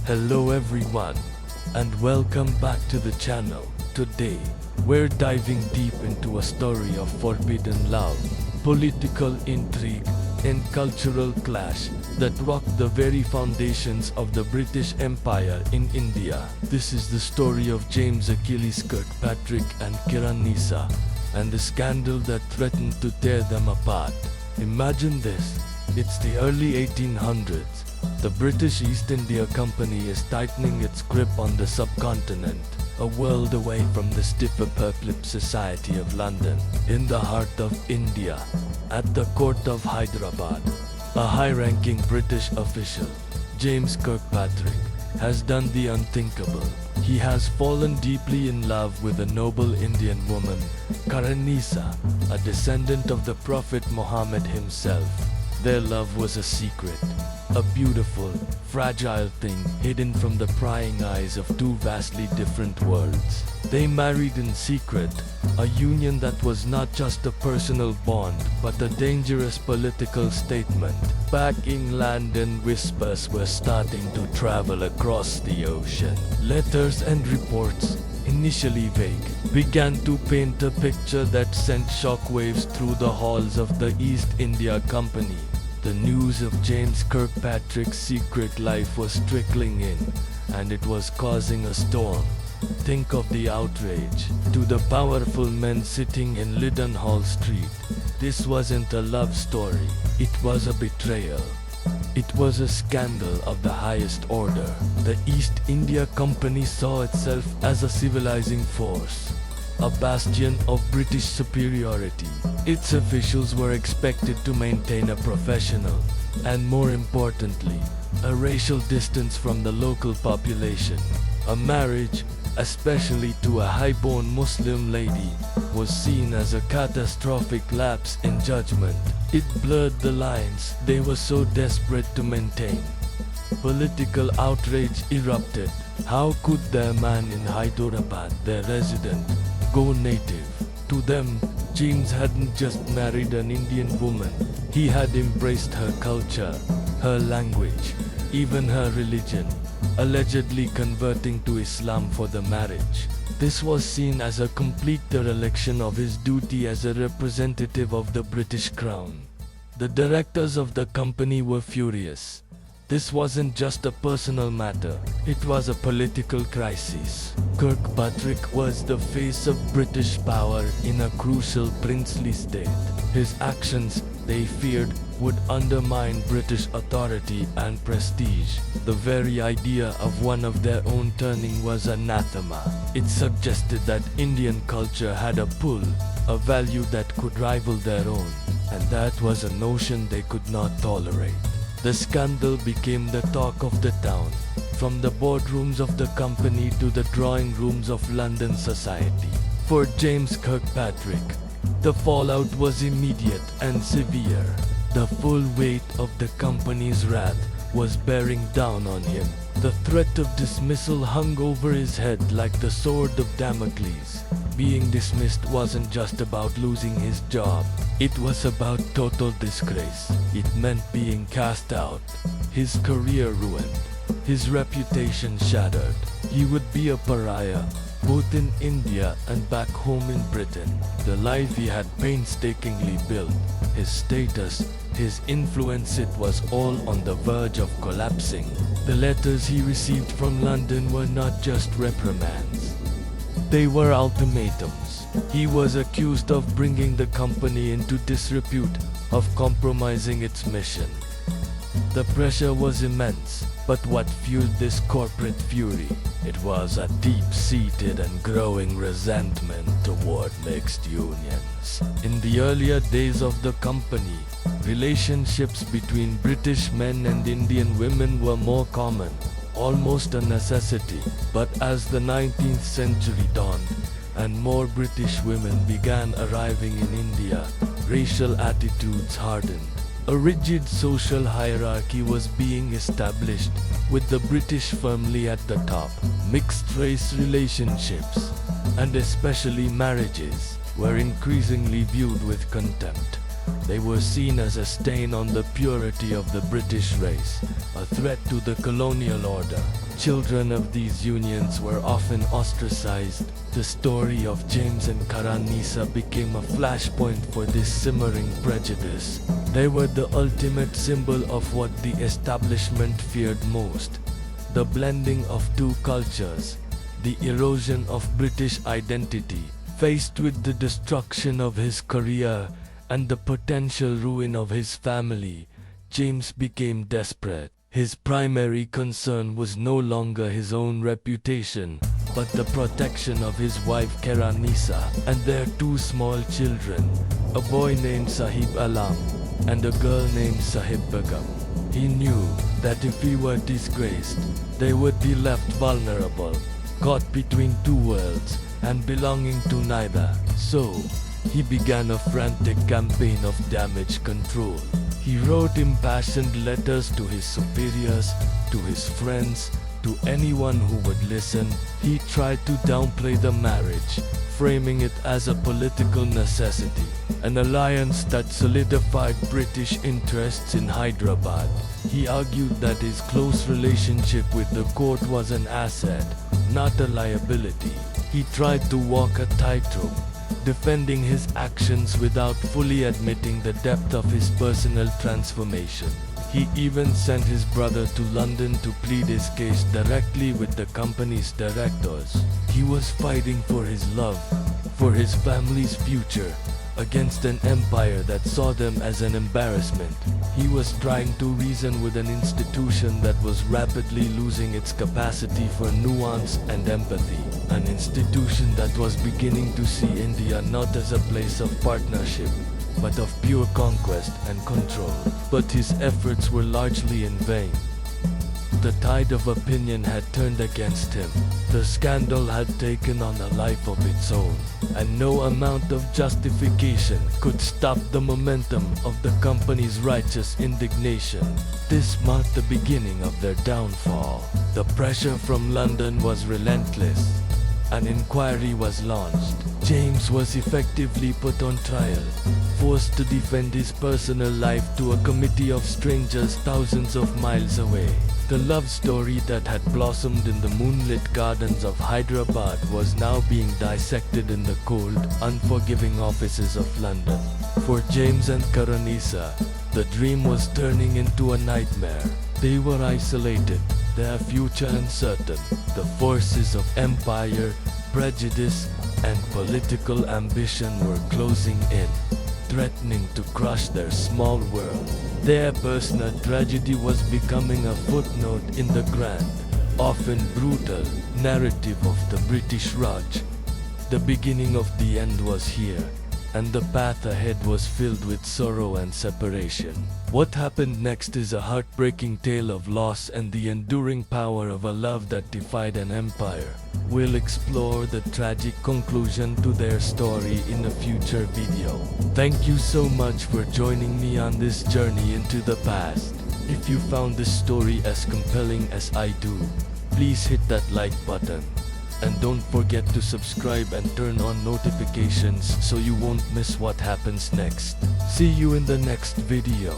Hello everyone, and welcome back to the channel. Today, we're diving deep into a story of forbidden love, political intrigue, and cultural clash that rocked the very foundations of the British Empire in India. This is the story of James Achilles Kirkpatrick and Nissa, and the scandal that threatened to tear them apart. Imagine this, it's the early 1800s. The British East India Company is tightening its grip on the subcontinent, a world away from the stiffer purplish society of London. In the heart of India, at the court of Hyderabad, a high-ranking British official, James Kirkpatrick, has done the unthinkable. He has fallen deeply in love with a noble Indian woman, Nissa, a descendant of the Prophet Muhammad himself. Their love was a secret, a beautiful, fragile thing hidden from the prying eyes of two vastly different worlds. They married in secret, a union that was not just a personal bond but a dangerous political statement. Back in London, whispers were starting to travel across the ocean. Letters and reports, initially vague, began to paint a picture that sent shockwaves through the halls of the East India Company. The news of James Kirkpatrick's secret life was trickling in, and it was causing a storm. Think of the outrage. To the powerful men sitting in Leadenhall Street, this wasn't a love story, it was a betrayal. It was a scandal of the highest order. The East India Company saw itself as a civilizing force, a bastion of British superiority. Its officials were expected to maintain a professional, and more importantly, a racial distance from the local population. A marriage, especially to a high-born Muslim lady, was seen as a catastrophic lapse in judgment. It blurred the lines they were so desperate to maintain. Political outrage erupted. How could their man in Hyderabad, their resident, go native? To them, James hadn't just married an Indian woman, he had embraced her culture, her language, even her religion, allegedly converting to Islam for the marriage. This was seen as a complete dereliction of his duty as a representative of the British Crown. The directors of the company were furious. This wasn't just a personal matter, it was a political crisis. Kirkpatrick was the face of British power in a crucial princely state. His actions, they feared, would undermine British authority and prestige. The very idea of one of their own turning was anathema. It suggested that Indian culture had a pull, a value that could rival their own, and that was a notion they could not tolerate. The scandal became the talk of the town, from the boardrooms of the company to the drawing rooms of London society. For James Kirkpatrick, the fallout was immediate and severe. The full weight of the company's wrath was bearing down on him. The threat of dismissal hung over his head like the sword of Damocles. Being dismissed wasn't just about losing his job. It was about total disgrace. It meant being cast out, his career ruined, his reputation shattered. He would be a pariah, both in India and back home in Britain. The life he had painstakingly built, his status, his influence, it was all on the verge of collapsing. The letters he received from London were not just reprimands. They were ultimatums. He was accused of bringing the company into disrepute, of compromising its mission. The pressure was immense, but what fueled this corporate fury? It was a deep-seated and growing resentment toward mixed unions. In the earlier days of the company, relationships between British men and Indian women were more common, almost a necessity. But as the 19th century dawned, and more British women began arriving in India, racial attitudes hardened. A rigid social hierarchy was being established, with the British firmly at the top. Mixed-race relationships, and especially marriages, were increasingly viewed with contempt. They were seen as a stain on the purity of the British race, a threat to the colonial order. Children of these unions were often ostracized. The story of James and Khairun Nissa became a flashpoint for this simmering prejudice. They were the ultimate symbol of what the establishment feared most: the blending of two cultures, the erosion of British identity. Faced with the destruction of his career and the potential ruin of his family, James became desperate. His primary concern was no longer his own reputation, but the protection of his wife Khairun Nissa and their two small children, a boy named Sahib Alam and a girl named Sahib Begum. He knew that if he were disgraced, they would be left vulnerable, caught between two worlds and belonging to neither. So, he began a frantic campaign of damage control. He wrote impassioned letters to his superiors, to his friends, to anyone who would listen. He tried to downplay the marriage, framing it as a political necessity, an alliance that solidified British interests in Hyderabad. He argued that his close relationship with the court was an asset, not a liability. He tried to walk a tightrope, defending his actions without fully admitting the depth of his personal transformation. He even sent his brother to London to plead his case directly with the company's directors. He was fighting for his love, for his family's future, against an empire that saw them as an embarrassment. He was trying to reason with an institution that was rapidly losing its capacity for nuance and empathy. An institution that was beginning to see India not as a place of partnership, but of pure conquest and control. But his efforts were largely in vain. The tide of opinion had turned against him. The scandal had taken on a life of its own, and no amount of justification could stop the momentum of the company's righteous indignation. This marked the beginning of their downfall. The pressure from London was relentless. An inquiry was launched. James was effectively put on trial, forced to defend his personal life to a committee of strangers thousands of miles away. The love story that had blossomed in the moonlit gardens of Hyderabad was now being dissected in the cold, unforgiving offices of London. For James and Khairun Nissa, the dream was turning into a nightmare. They were isolated, their future uncertain. The forces of empire, prejudice, and political ambition were closing in, threatening to crush their small world. Their personal tragedy was becoming a footnote in the grand, often brutal, narrative of the British Raj. The beginning of the end was here, and the path ahead was filled with sorrow and separation. What happened next is a heartbreaking tale of loss and the enduring power of a love that defied an empire. We'll explore the tragic conclusion to their story in a future video. Thank you so much for joining me on this journey into the past. If you found this story as compelling as I do, please hit that like button. And don't forget to subscribe and turn on notifications so you won't miss what happens next. See you in the next video.